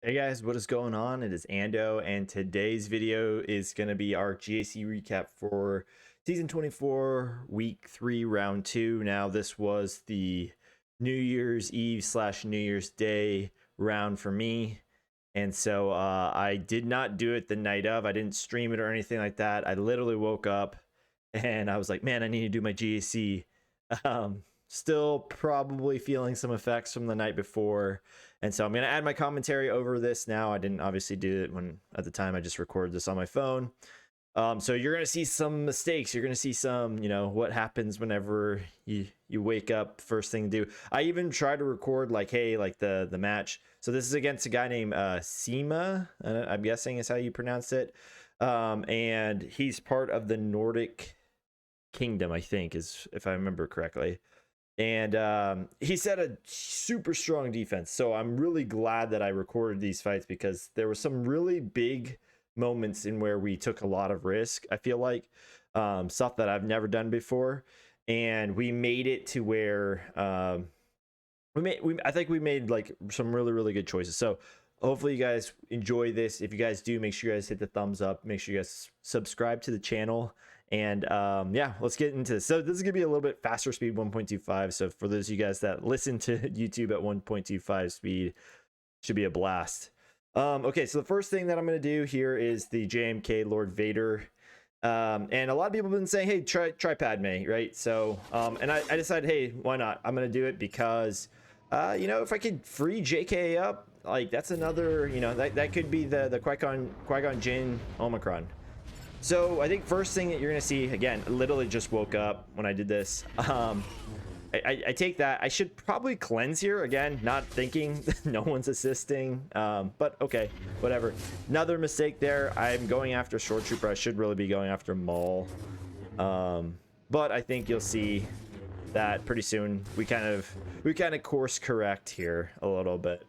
Hey guys, what is going on? It is Ando, and today's video is going to be our GAC recap for Season 24, Week 3, Round 2. Now, this was the New Year's Eve / New Year's Day round for me, and so I did not do it the night of. I didn't stream it or anything like that. I literally woke up, and I was like, man, I need to do my GAC. Still probably feeling some effects from the night before. And so I'm going to add my commentary over this now. I didn't obviously do it when at the time I just recorded this on my phone. So you're going to see some mistakes. You're going to see some, what happens whenever you wake up, first thing to do. I even tried to record the match. So this is against a guy named Sima, I'm guessing is how you pronounce it. And he's part of the Nordic Kingdom, I think, is if I remember correctly. And he set a super strong defense. So I'm really glad that I recorded these fights because there were some really big moments in where we took a lot of risk. I feel like stuff that I've never done before. And we made it to where I think we made like some really good choices. So hopefully you guys enjoy this. If you guys do, make sure you guys hit the thumbs up. Make sure you guys subscribe to the channel. And yeah, let's get into this. So this is gonna be a little bit faster speed, 1.25. So for those of you guys that listen to YouTube at 1.25 speed, should be a blast. Okay, so the first thing that I'm gonna do here is the JMK Lord Vader. And a lot of people have been saying, hey, try Padme, right? So and I decided, hey, why not? I'm gonna do it because if I could free JK up, like that's another, that could be the Qui-Gon Jinn Omicron. So I think first thing that you're gonna see, again, I literally just woke up when I did this. I take that. I should probably cleanse here again, not thinking. No one's assisting, but okay, whatever. Another mistake there. I'm going after Short Trooper. I should really be going after Maul, but I think you'll see that pretty soon. We kind of course correct here a little bit.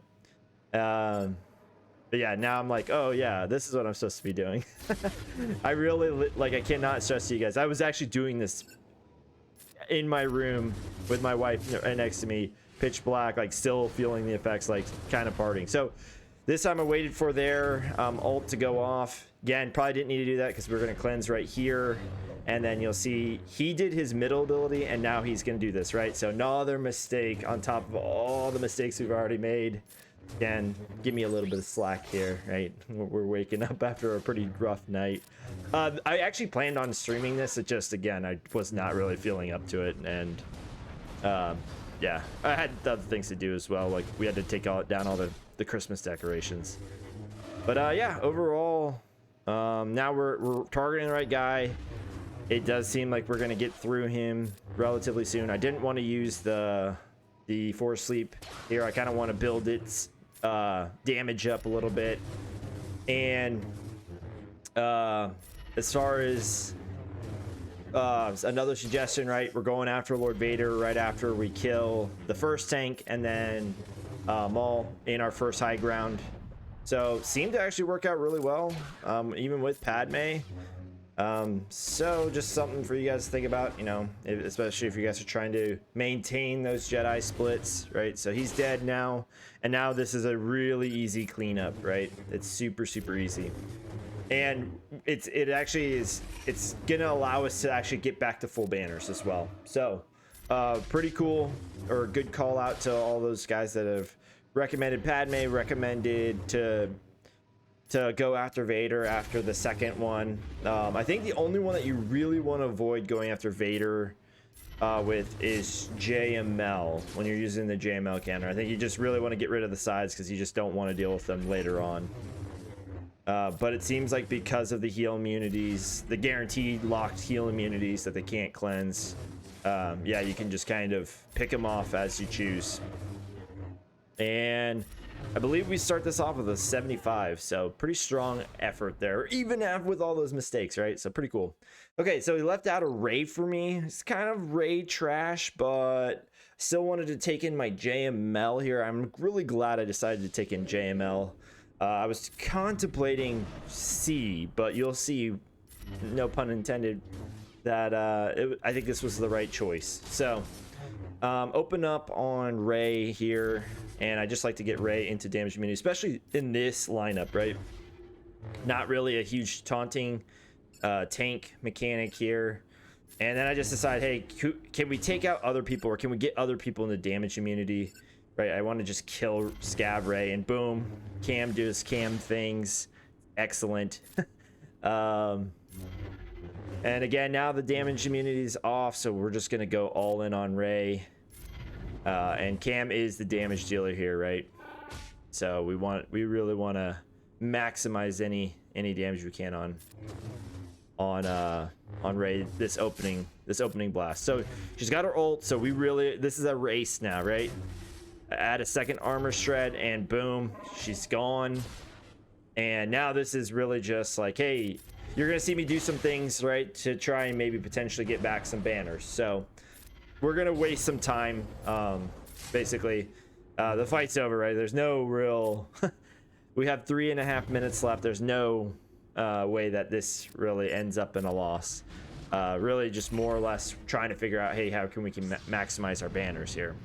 But yeah, now I'm like, oh yeah, this is what I'm supposed to be doing. I really I cannot stress to you guys. I was actually doing this in my room with my wife right next to me, pitch black, like still feeling the effects, like kind of partying. So this time I waited for their ult to go off. Again, probably didn't need to do that because we're going to cleanse right here. And then you'll see he did his middle ability and now he's going to do this, right? So another mistake on top of all the mistakes we've already made. Again, give me a little bit of slack here, right? We're waking up after a pretty rough night. I actually planned on streaming this. It just, again, I was not really feeling up to it. And yeah, I had other things to do as well. Like we had to take down all the Christmas decorations. But yeah, overall, now we're targeting the right guy. It does seem like we're going to get through him relatively soon. I didn't want to use the Force Sleep here. I kind of want to build its damage up a little bit. And as far as another suggestion, right, we're going after Lord Vader right after we kill the first tank and then Maul in our first high ground. So seemed to actually work out really well, even with Padme. So just something for you guys to think about, especially if you guys are trying to maintain those Jedi splits, right? So he's dead now, and now this is a really easy cleanup, right? It's super easy, and it's gonna allow us to actually get back to full banners as well. So pretty cool, or good call out to all those guys that have recommended Padme, recommended to go after Vader after the second one. I think the only one that you really want to avoid going after Vader with is JML when you're using the JML counter. I think you just really want to get rid of the sides because you just don't want to deal with them later on. But it seems like because of the heal immunities, the guaranteed locked heal immunities that they can't cleanse, yeah, you can just kind of pick them off as you choose. And I believe we start this off with a 75, so pretty strong effort there, even with all those mistakes, right? So pretty cool. Okay, so he left out a Ray for me. It's kind of Ray trash, but still wanted to take in my JML here. I'm really glad I decided to take in JML. I was contemplating C, but you'll see, no pun intended, that I think this was the right choice. So open up on Ray here. and I just like to get Ray into damage immunity, especially in this lineup, right? Not really a huge taunting tank mechanic here. And then I just decide, hey, can we take out other people, or can we get other people into damage immunity, right? I want to just kill Scab Ray, and boom, Cam does Cam things. Excellent. And again, now the damage immunity is off, so we're just going to go all in on Ray. And Cam is the damage dealer here, right? So we really want to maximize any damage we can on Ray this opening blast. So she's got her ult, so this is a race now, right? Add a second armor shred and boom, she's gone. And now this is really just like, hey, you're gonna see me do some things, right, to try and maybe potentially get back some banners. So we're gonna waste some time. Basically the fight's over, right? There's no real we have 3.5 minutes left. There's no way that this really ends up in a loss. Really just more or less trying to figure out, hey, how can we maximize our banners here.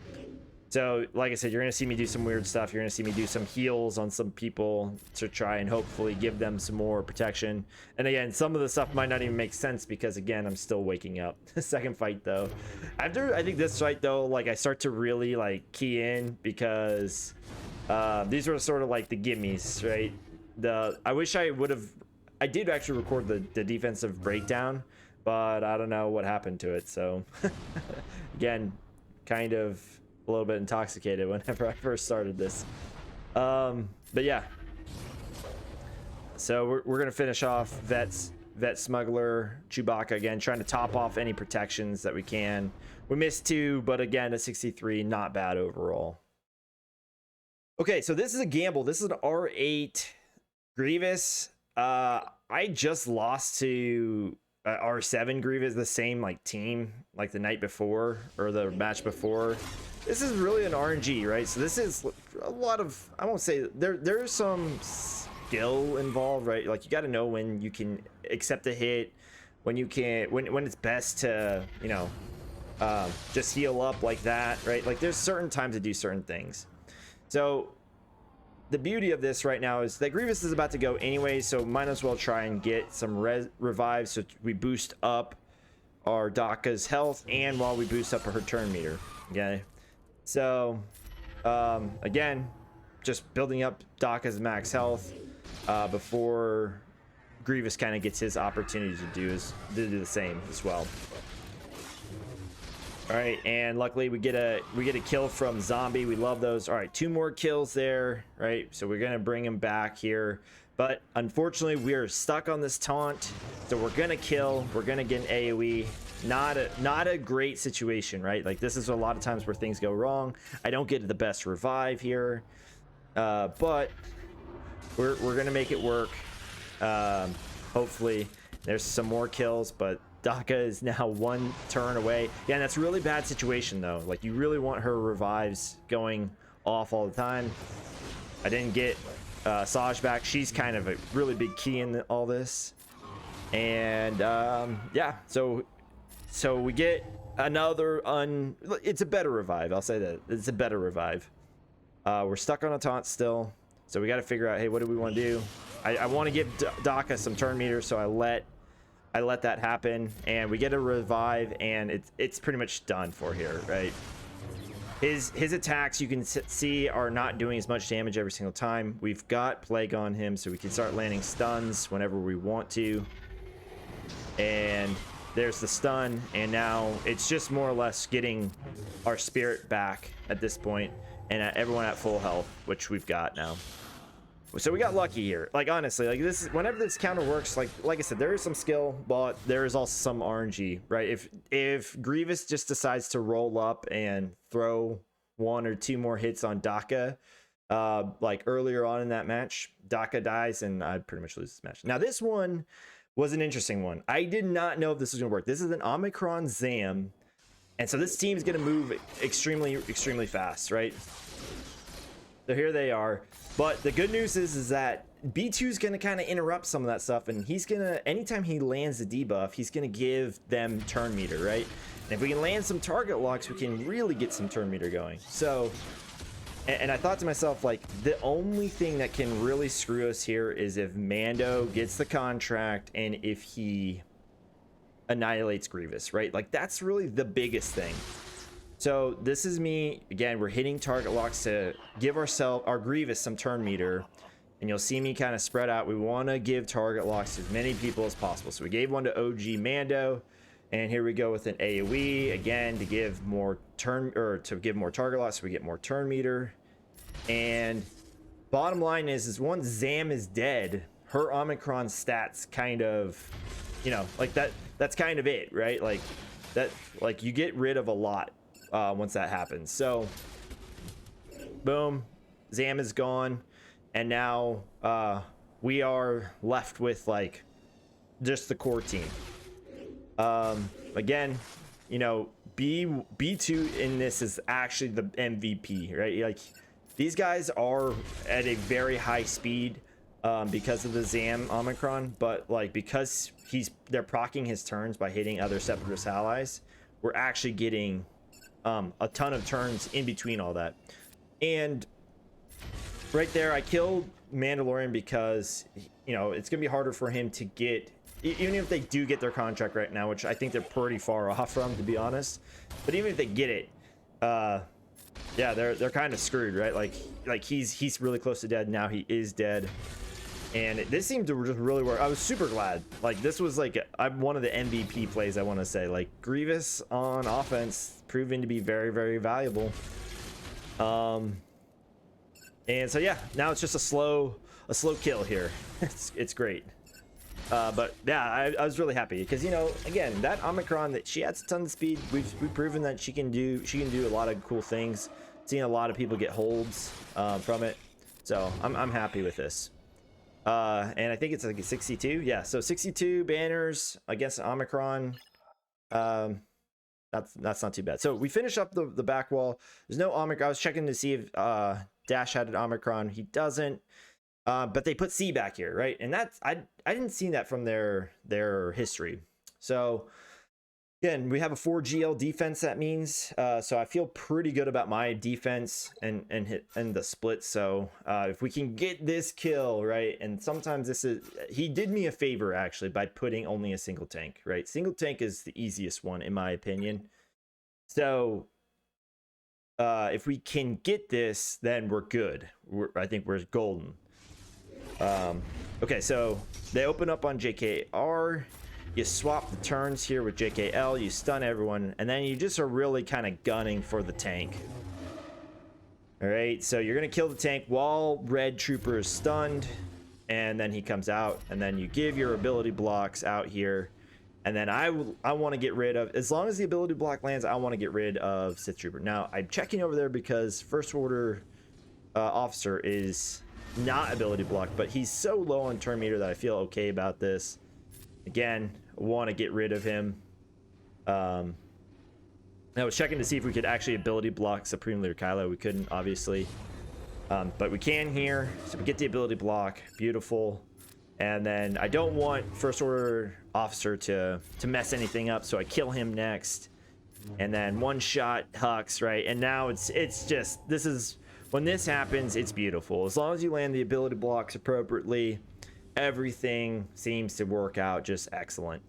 So like I said, you're gonna see me do some weird stuff. You're gonna see me do some heals on some people to try and hopefully give them some more protection. And again, some of the stuff might not even make sense because again, I'm still waking up. Second fight though, after I think this fight though, like I start to really like key in because these were sort of like the gimmies, right? I wish I would have. I did actually record the defensive breakdown, but I don't know what happened to it. So again, kind of a little bit intoxicated whenever I first started this. But yeah. So we're gonna finish off Vet Smuggler, Chewbacca again, trying to top off any protections that we can. We missed 2, but again, a 63, not bad overall. Okay, so this is a gamble. This is an R8 Grievous. I just lost to R7 Grievous, the same like team like the night before or the match before. This is really an RNG, right? So this is a lot of, I won't say there's some skill involved, right? Like you got to know when you can accept a hit, when you can, when it's best to, you know, just heal up like that, right? Like there's certain times to do certain things. So the beauty of this right now is that Grievous is about to go anyway, so might as well try and get some revives so we boost up our Daka's health and while we boost up her turn meter. Okay, so again, just building up Daka's max health before Grievous kind of gets his opportunity to do the same as well. All right, and luckily we get a kill from Zombie. We love those. All right, 2 more kills there, right? So we're gonna bring him back here, but unfortunately we are stuck on this taunt, so we're gonna kill. We're gonna get an AOE. Not a great situation, right? Like this is a lot of times where things go wrong. I don't get the best revive here, but we're gonna make it work. Hopefully there's some more kills, but Daka is now 1 turn away. Yeah, and that's a really bad situation though. Like you really want her revives going off all the time. I didn't get Saj back. She's kind of a really big key in all this. And yeah, so we get another it's a better revive. I'll say that it's a better revive. We're stuck on a taunt still, so we got to figure out, hey, what do we want to do? I want to give Daka some turn meters, so I let that happen, and we get a revive, and it's pretty much done for here, right? His attacks, you can see, are not doing as much damage every single time. We've got Plague on him, so we can start landing stuns whenever we want to. And there's the stun, and now it's just more or less getting our spirit back at this point, and everyone at full health, which we've got now. So we got lucky here. Like honestly, like this, whenever this counter works, like I said, there is some skill, but there is also some RNG, right? If Grievous just decides to roll up and throw 1 or 2 more hits on Daka, like earlier on in that match, Daka dies and I pretty much lose this match. Now this one was an interesting one. I did not know if this was gonna work. This is an Omicron Zam, and so this team is gonna move extremely fast, right? So here they are. But the good news is that B2 is going to kind of interrupt some of that stuff, and he's going to, anytime he lands a debuff, he's going to give them turn meter, right? And if we can land some target locks, we can really get some turn meter going. So And I thought to myself, like, the only thing that can really screw us here is if Mando gets the contract and if he annihilates Grievous, right? Like, that's really the biggest thing. So this is me again. We're hitting target locks to give our Grievous some turn meter, and you'll see me kind of spread out. We want to give target locks to as many people as possible. So we gave one to OG Mando, and here we go with an AoE again to give more to give more target locks, so we get more turn meter. And bottom line is once Zam is dead, her Omicron stats kind of, you know, like that's kind of it, right? Like that, like you get rid of a lot once that happens. So boom, Zam is gone, and now we are left with like just the core team. Again, you know, B2 in this is actually the MVP, right? Like these guys are at a very high speed because of the Zam Omicron, but like because they're proccing his turns by hitting other Separatist allies, we're actually getting a ton of turns in between all that. And right there, I killed Mandalorian because, you know, it's gonna be harder for him to get, even if they do get their contract right now, which I think they're pretty far off from, to be honest. But even if they get it, yeah, they're kind of screwed, right? Like he's really close to dead now. He is dead, and this seemed to just really work. I was super glad. Like this was like one of the MVP plays, I want to say. Like Grievous on offense proving to be very, very valuable. And so yeah, now it's just a slow kill here. It's great. But yeah, I was really happy because, you know, again, that Omicron, that she adds a ton of speed. We've proven that she can do a lot of cool things. Seen a lot of people get holds from it, so I'm happy with this. And I think it's like a 62. Yeah, so 62 banners against Omicron. That's not too bad. So we finish up the back wall. There's no Omicron. I was checking to see if Dash had an Omicron. He doesn't. But they put C back here, right? And that's I didn't see that from their history. So again, we have a 4 GL defense. That means so I feel pretty good about my defense and the split. So if we can get this kill, right? And sometimes he did me a favor actually by putting only a single tank, right? Single tank is the easiest one in my opinion. So if we can get this, then we're good. I think we're golden. Okay, so they open up on JKR. You swap the turns here with JKL. You stun everyone, and then you just are really kind of gunning for the tank. All right, so you're gonna kill the tank while Red Trooper is stunned, and then he comes out, and then you give your ability blocks out here, and then I want to get rid of, as long as the ability block lands, I want to get rid of Sith Trooper. Now I'm checking over there because First Order officer is not ability block, but he's so low on turn meter that I feel okay about this. Again, want to get rid of him. I was checking to see if we could actually ability block Supreme Leader Kylo. We couldn't, obviously, but we can here. So we get the ability block. Beautiful. And then I don't want First Order officer to mess anything up, so I kill him next. And then one shot Hux, right? And now it's just, this is, when this happens, it's beautiful. As long as you land the ability blocks appropriately, everything seems to work out just excellent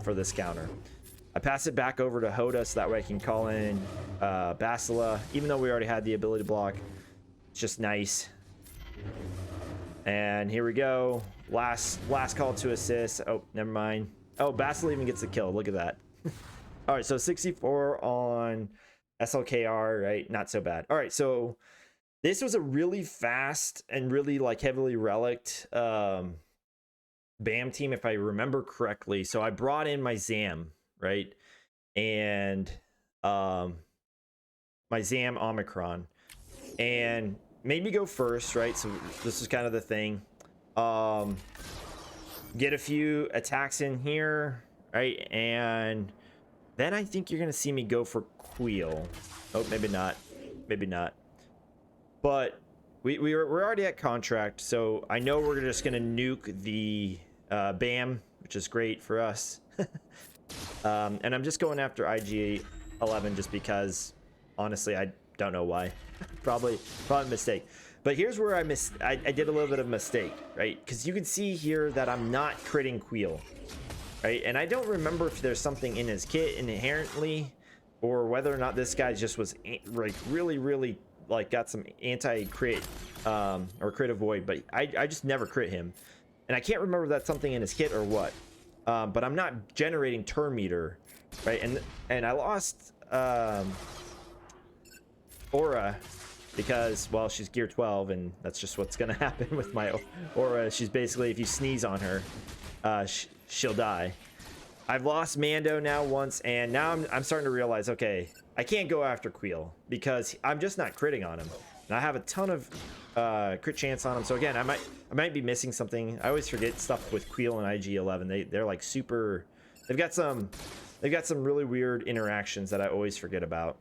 for this counter. I pass it back over to Hoda so that way I can call in Bastila, even though we already had the ability block. It's just nice. And here we go. Last call to assist. Oh, never mind. Oh, Bastila even gets the kill. Look at that. All right, so 64 on SLKR, right? Not so bad. All right, so this was a really fast and really like heavily relicked BAM team, if I remember correctly. So I brought in my Zam, right? And my Zam Omicron. And made me go first, right? So this is kind of the thing. Get a few attacks in here, right? And then I think you're going to see me go for Queel. Oh, maybe not. Maybe not. But we're already at contract, so I know we're just gonna nuke the BAM, which is great for us. And I'm just going after IG-11 just because, honestly, I don't know why. probably a mistake. But here's where I did a little bit of a mistake, right? Because you can see here that I'm not critting Queel, right? And I don't remember if there's something in his kit inherently, or whether or not this guy just was like really like got some anti-crit or crit avoid, but I just never crit him. And I can't remember if that's something in his kit or what. But I'm not generating turn meter, right? And I lost Aurra because, well, she's gear 12, and that's just what's gonna happen with my Aurra. She's basically, if you sneeze on her, she'll die. I've lost Mando now once, and now I'm starting to realize, okay, I can't go after Queel because I'm just not critting on him, and I have a ton of crit chance on him. So again, I might be missing something. I always forget stuff with Queel and IG-11. They're like super. They've got some really weird interactions that I always forget about.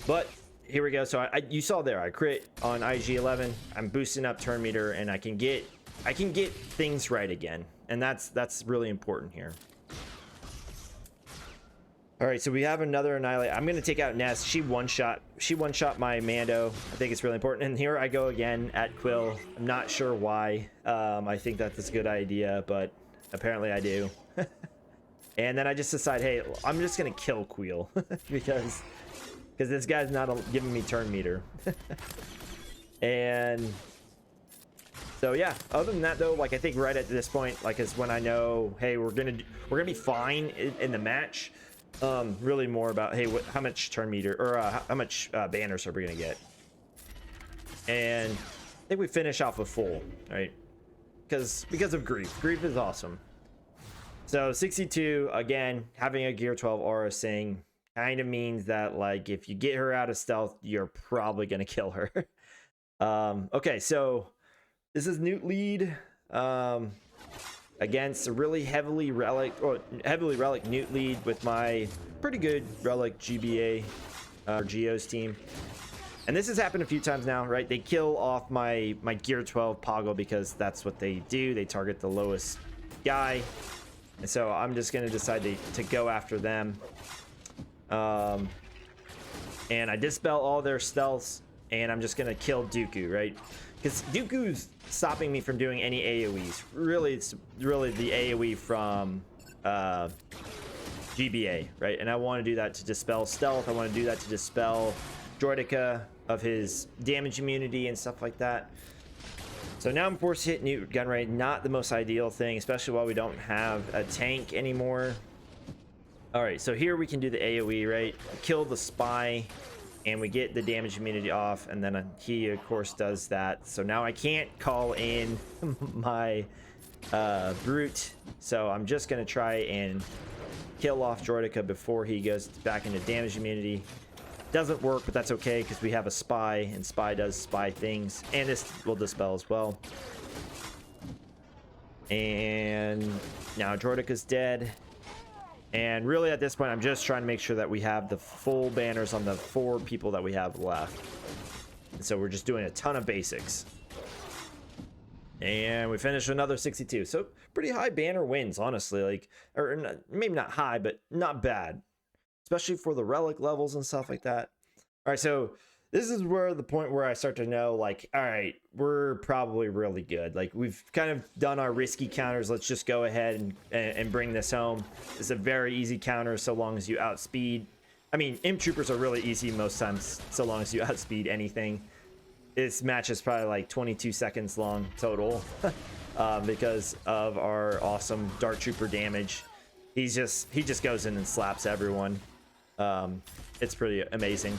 But here we go. So you saw there, I crit on IG-11. I'm boosting up turn meter, and I can get things right again, and that's really important here. All right, so we have another Annihilate. I'm gonna take out Nest. She one shot my Mando. I think it's really important. And here I go again at Quill. I'm not sure why. I think that's a good idea, but apparently I do. And then I just decide, hey, I'm just gonna kill Queel because this guy's not giving me turn meter. And so yeah, other than that though, like I think right at this point, like is when I know, hey, we're gonna be fine in the match. Really more about, hey, how much turn meter or how much banners are we gonna get? And I think we finish off with full, right? Because of grief. Grief is awesome. So 62 again, having a gear 12 Aurra Sing kind of means that like if you get her out of stealth, you're probably gonna kill her. Okay, so this is Nute lead against a really heavily relic Nute lead with my pretty good relic GBA or Geos team. And this has happened a few times now, right? They kill off my gear 12 Poggle because that's what they do. They target the lowest guy. And so I'm just gonna decide to go after them. And I dispel all their stealths, and I'm just gonna kill Dooku, right? Because Dooku's stopping me from doing any AoEs. Really, it's really the AoE from GBA, right? And I want to do that to dispel stealth. I want to do that to dispel Droideka of his damage immunity and stuff like that. So now I'm forced to hit Nute gun rate. Not the most ideal thing, especially while we don't have a tank anymore. All right, so here we can do the AoE, right? Kill the spy, and we get the damage immunity off, and then he of course does that. So now I can't call in my brute, so I'm just gonna try and kill off Droideka before he goes back into damage immunity. Doesn't work, but that's okay because we have a spy, and spy does spy things, and this will dispel as well. And now Droideka's dead. And really at this point, I'm just trying to make sure that we have the full banners on the 4 people that we have left. And so we're just doing a ton of basics. And we finished another 62. So pretty high banner wins, honestly. Like, or not, maybe not high, but not bad. Especially for the relic levels and stuff like that. All right, so this is where the point where I start to know, like, all right, we're probably really good. Like, we've kind of done our risky counters. Let's just go ahead and bring this home. It's a very easy counter so long as you outspeed. I mean, imp troopers are really easy most times so long as you outspeed anything. This match is probably like 22 seconds long total because of our awesome Dark Trooper damage. He just goes in and slaps everyone. It's pretty amazing.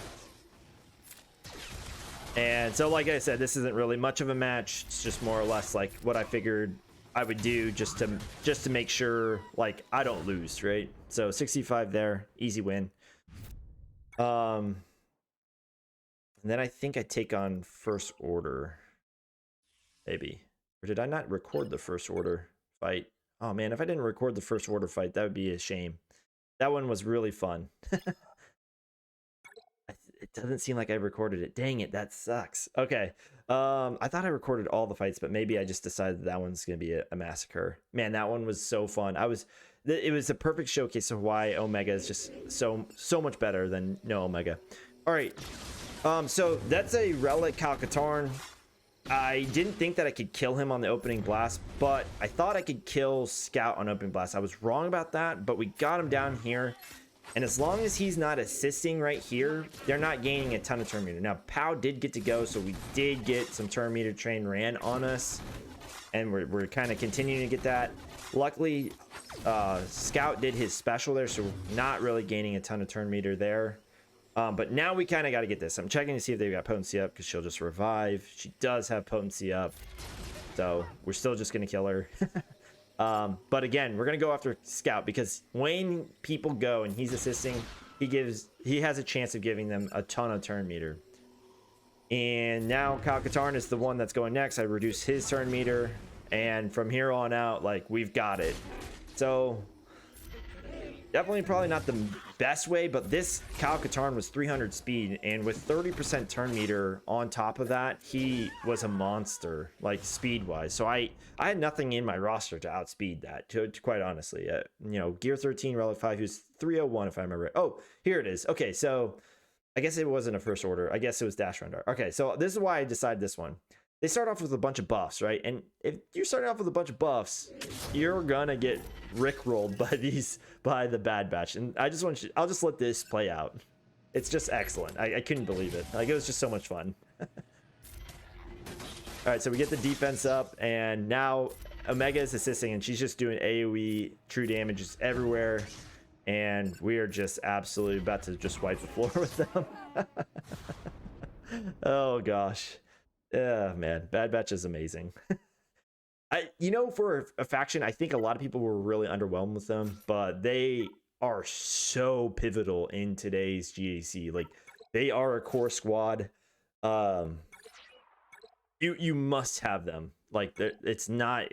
And so, like I said, this isn't really much of a match. It's just more or less like what I figured I would do just to make sure like I don't lose, right? So 65 there, easy win. And then I think I take on First Order, maybe. Or did I not record the First Order fight? Oh man, if I didn't record the First Order fight, that would be a shame. That one was really fun. It doesn't seem like I recorded it. Dang it, that sucks. Okay. I thought I recorded all the fights, but maybe I just decided that one's gonna be a massacre. Man, that one was so fun. It was a perfect showcase of why Omega is just so much better than no Omega. All right. So that's a relic Calcatarn. I didn't think that I could kill him on the opening blast, but I thought I could kill Scout on opening blast. I was wrong about that, but we got him down here. And as long as he's not assisting right here, they're not gaining a ton of turn meter. Now, Pow did get to go, so we did get some turn meter train ran on us. And we're kind of continuing to get that. Luckily, Scout did his special there, so we're not really gaining a ton of turn meter there. But now we kind of got to get this. I'm checking to see if they've got potency up, because she'll just revive. She does have potency up, so we're still just going to kill her. But again, we're going to go after Scout, because when people go and he's assisting, he has a chance of giving them a ton of turn meter. And now Calcatarn is the one that's going next. I reduce his turn meter, and from here on out, like, we've got it. So definitely probably not the best way, but this Calcatarn was 300 speed, and with 30% turn meter on top of that, he was a monster, like, speed wise. So I had nothing in my roster to outspeed that, to quite honestly. You know, gear 13 relic 5, he was 301 if I remember it. Oh, here it is. Okay, so I guess it wasn't a first order. I guess it was Dash Run Dart. Okay, so this is why I decided this one. They start off with a bunch of buffs, right? And if you're starting off with a bunch of buffs, you're gonna get rickrolled by the Bad Batch. And I'll just let this play out. It's just excellent. I couldn't believe it. Like, it was just so much fun. All right, so we get the defense up, and now Omega is assisting, and she's just doing AoE true damages everywhere. And we are just absolutely about to just wipe the floor with them. Oh gosh. Yeah, man, Bad Batch is amazing. You know, for a faction, I think a lot of people were really underwhelmed with them, but they are so pivotal in today's GAC. Like, they are a core squad. You must have them. Like, it's not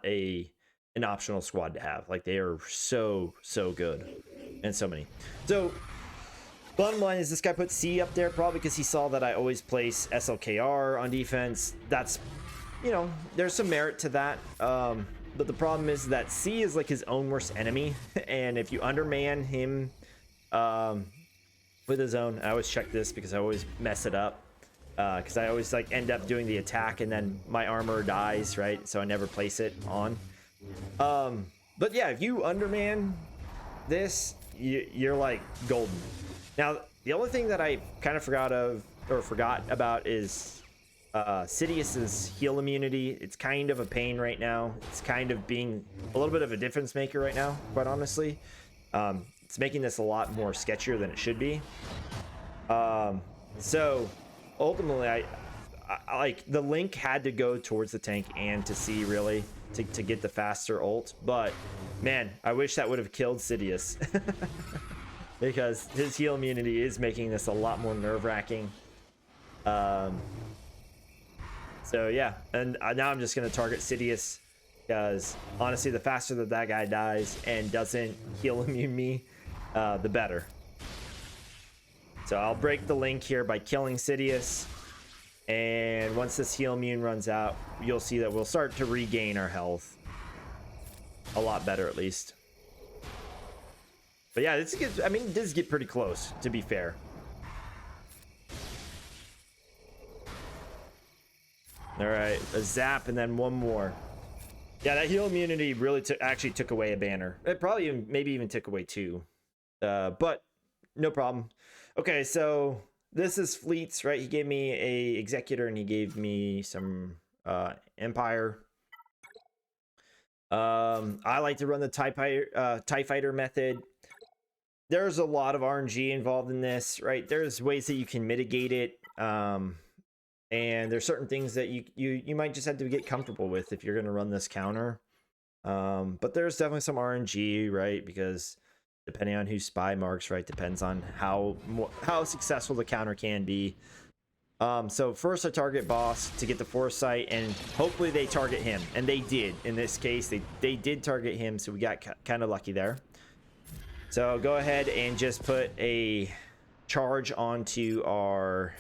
an optional squad to have. Like, they are so good, and so many. So bottom line is, this guy put C up there probably because he saw that I always place SLKR on defense. That's, you know, there's some merit to that. But the problem is that C is like his own worst enemy, and if you underman him with his own, I always check this because I always mess it up, because I always like end up doing the attack and then my armor dies, right? So I never place it on. But yeah, if you underman this, you're like golden. Now, the only thing that I kind of forgot about is Sidious's heal immunity. It's kind of a pain right now. It's kind of being a little bit of a difference maker right now, quite honestly. It's making this a lot more sketchier than it should be. So ultimately, I like, the link had to go towards the tank and to C, really, to get the faster ult. But man, I wish that would have killed Sidious. Because his heal immunity is making this a lot more nerve-wracking. So yeah, and now I'm just going to target Sidious, because honestly, the faster that guy dies and doesn't heal immune me, the better. So I'll break the link here by killing Sidious, and once this heal immune runs out, you'll see that we'll start to regain our health a lot better, at least. But yeah, this gets, I mean, it does get pretty close, to be fair. All right, a zap and then one more. Yeah, that heal immunity really actually took away a banner. It probably maybe even took away two. But no problem. Okay, so this is Fleets, right? He gave me a Executor and he gave me some Empire. I like to run the TIE Fighter method. There's a lot of RNG involved in this, right? There's ways that you can mitigate it, and there's certain things that you might just have to get comfortable with if you're going to run this counter. But there's definitely some RNG, right? Because depending on who spy marks, right, depends on how successful the counter can be. So first I target Bossk to get the foresight, and hopefully they target him, and they did. In this case, they did target him, so we got kind of lucky there. So go ahead and just put a charge onto our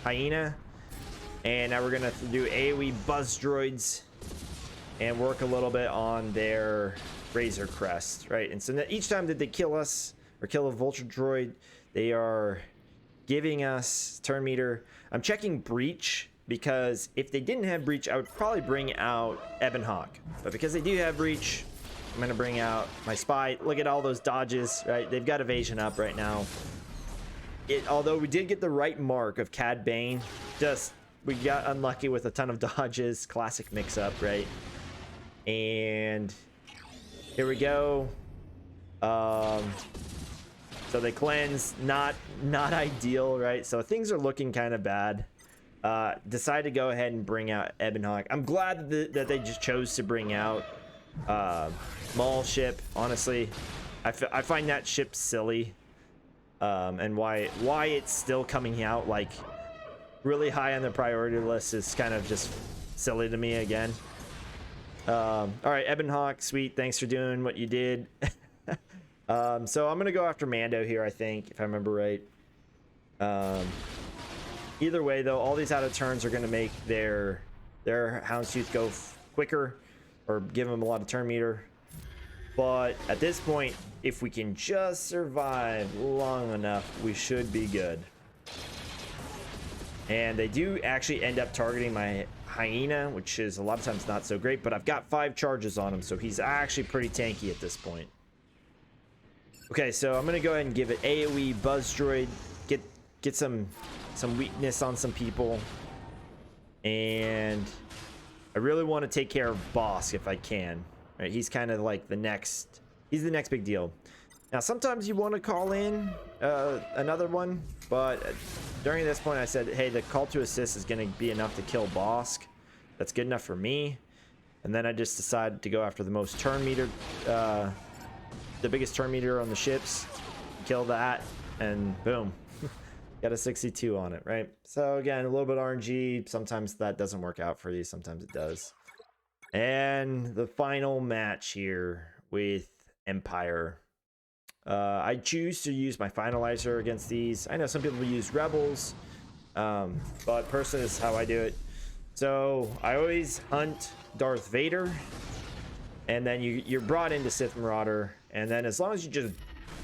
hyena, and now we're gonna do AoE buzz droids and work a little bit on their Razor Crest, right? And so each time that they kill us, or kill a vulture droid. They are giving us turn meter. I'm checking breach, because if they didn't have breach, I would probably bring out Ebon Hawk. But because they do have breach, I'm going to bring out my spy. Look at all those dodges, right? They've got evasion up right now. Although we did get the right mark of Cad Bane, we got unlucky with a ton of dodges. Classic mix-up, right? And here we go. So they cleanse, not ideal, right? So things are looking kind of bad. Decide to go ahead and bring out Ebon Hawk. I'm glad that they just chose to bring out Maul ship. Honestly, I find that ship silly, and why it's still coming out like really high on the priority list is kind of just silly to me again. All right, Ebon Hawk, sweet. Thanks for doing what you did. So I'm gonna go after Mando here, I think, if I remember right. Either way, though, all these out of turns are gonna make their Houndstooth go quicker, or give them a lot of turn meter. But at this point, if we can just survive long enough, we should be good. And they do actually end up targeting my Hyena, which is a lot of times not so great, but I've got 5 charges on him, so he's actually pretty tanky at this point. Okay, so I'm gonna go ahead and give it AoE Buzz Droid, get some weakness on some people, and I really want to take care of Bossk if I can. Right, he's kind of like he's the next big deal. Now, sometimes you want to call in another one, but during this point I said, hey, the call to assist is going to be enough to kill Bossk. That's good enough for me. And then I just decided to go after the most turn meter, the biggest turn meter on the ships, kill that, and boom. Got a 62 on it, right? So again, a little bit RNG. Sometimes that doesn't work out for you, sometimes it does. And the final match here with Empire. I choose to use my Finalizer against these. I know some people use Rebels, but personally, this is how I do it. So I always hunt Darth Vader, and then you're brought into Sith Marauder, and then as long as you just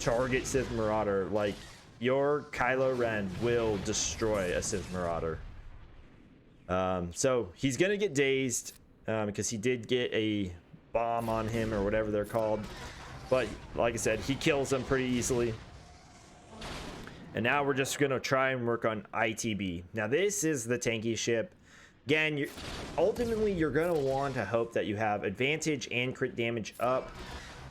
target Sith Marauder, like your Kylo Ren will destroy a Sith Marauder. So he's gonna get dazed because he did get a bomb on him, or whatever they're called. But like I said, he kills them pretty easily. And now we're just going to try and work on ITB. Now this is the tanky ship. Again, ultimately you're going to want to hope that you have advantage and crit damage up.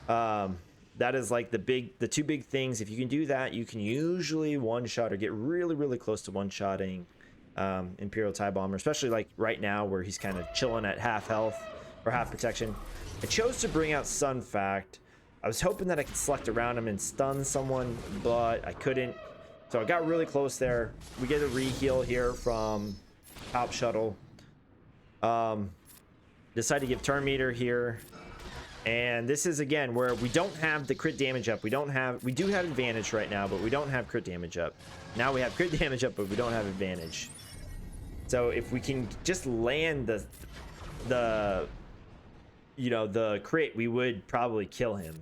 That is like the two big things. If you can do that, you can usually one-shot or get really, really close to one-shotting Imperial TIE Bomber, especially like right now where he's kind of chilling at half health or half protection. I chose to bring out Sun Fact. I was hoping that I could select around him and stun someone, but I couldn't. So I got really close there. We get a re-heal here from Top Shuttle. Decide to give turn meter here. And this is again where we don't have the crit damage up. We do have advantage right now, but we don't have crit damage up. Now we have crit damage up, but we don't have advantage. So if we can just land the crit, we would probably kill him.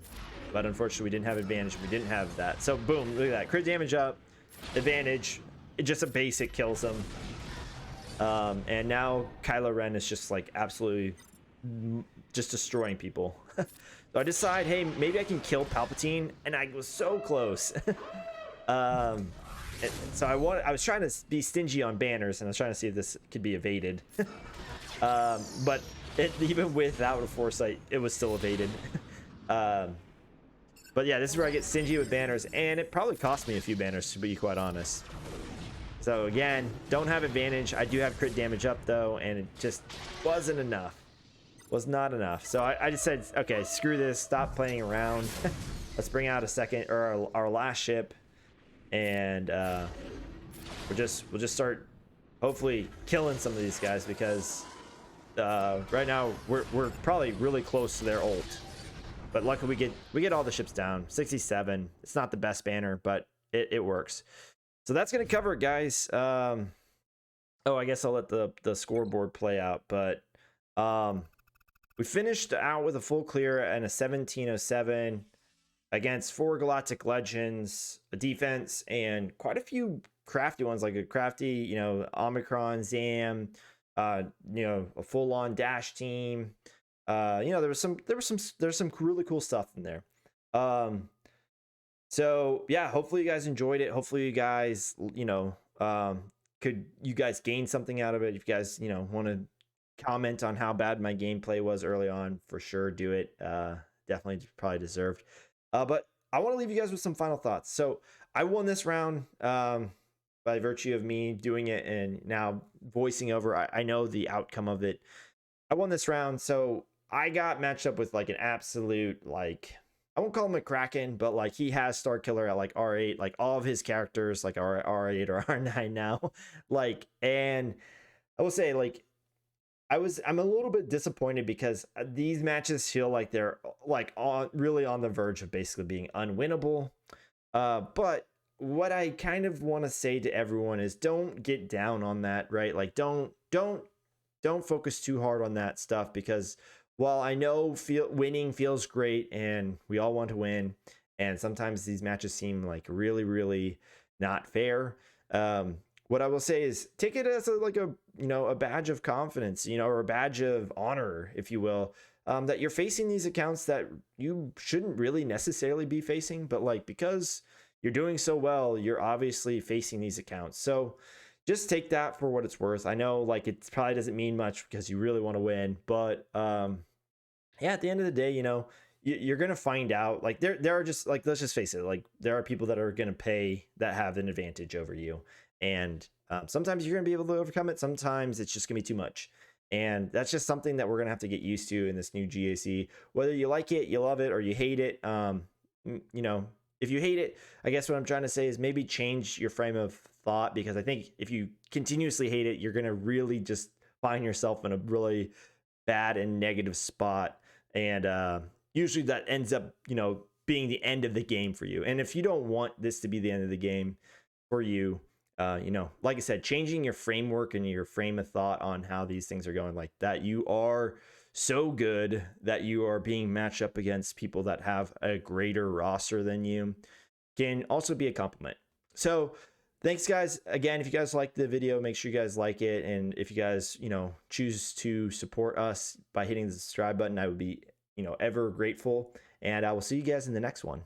But unfortunately, we didn't have advantage. We didn't have that. So boom, look at that. Crit damage up, advantage. Just a basic kills him. And now Kylo Ren is just like absolutely just destroying people. So I decide, hey, maybe I can kill Palpatine, and I was so close. So I was trying to be stingy on banners, and I was trying to see if this could be evaded. But even without a foresight, it was still evaded. But yeah, this is where I get stingy with banners, and it probably cost me a few banners, to be quite honest. So again, don't have advantage. I do have crit damage up though, and it just wasn't enough. Was not enough. So I just said, okay, screw this. Stop playing around. Let's bring out a second, or our last ship, and we'll just start hopefully killing some of these guys, because right now we're probably really close to their ult. But luckily we get all the ships down. 67. It's not the best banner, but it works. So that's gonna cover it, guys. Oh, I guess I'll let the scoreboard play out, but we finished out with a full clear and a 1707. against 4 Galactic Legends, a defense, and quite a few crafty ones, like a crafty, you know, Omicron, Zam, you know, a full-on Dash team. You know, there's some really cool stuff in there. So yeah, hopefully you guys enjoyed it. Hopefully you guys, you know, you guys gain something out of it. If you guys, you know, want to comment on how bad my gameplay was early on, for sure do it. Definitely probably deserved. But I want to leave you guys with some final thoughts. So I won this round by virtue of me doing it and now voicing over. I know the outcome of it. I won this round, so I got matched up with like an absolute, like, I won't call him a Kraken, but like he has Star Killer at like R8, like all of his characters like are R8 or R9 now. Like, and I will say, like, I'm a little bit disappointed because these matches feel like they're like really on the verge of basically being unwinnable. But what I kind of want to say to everyone is don't get down on that, right? Like don't focus too hard on that stuff, because while I know winning feels great and we all want to win, and sometimes these matches seem like really not fair, what I will say is take it as like a, you know, a badge of confidence, you know, or a badge of honor, if you will, that you're facing these accounts that you shouldn't really necessarily be facing, but like because you're doing so well, you're obviously facing these accounts. So just take that for what it's worth. I know like it probably doesn't mean much because you really want to win, but yeah, at the end of the day, you know, you're gonna find out. Like there are just, like, let's just face it, like there are people that are gonna pay that have an advantage over you, and sometimes you're gonna be able to overcome it. Sometimes it's just gonna be too much, and that's just something that we're gonna have to get used to in this new GAC. Whether you like it, you love it, or you hate it, you know. If you hate it, I guess what I'm trying to say is maybe change your frame of thought, because I think if you continuously hate it, you're going to really just find yourself in a really bad and negative spot. And usually that ends up, you know, being the end of the game for you. And if you don't want this to be the end of the game for you, you know, like I said, changing your framework and your frame of thought on how these things are going, like that you are so good that you are being matched up against people that have a greater roster than you, can also be a compliment. So thanks guys. Again, if you guys like the video, make sure you guys like it. And if you guys, you know, choose to support us by hitting the subscribe button, I would be, you know, ever grateful. And I will see you guys in the next one.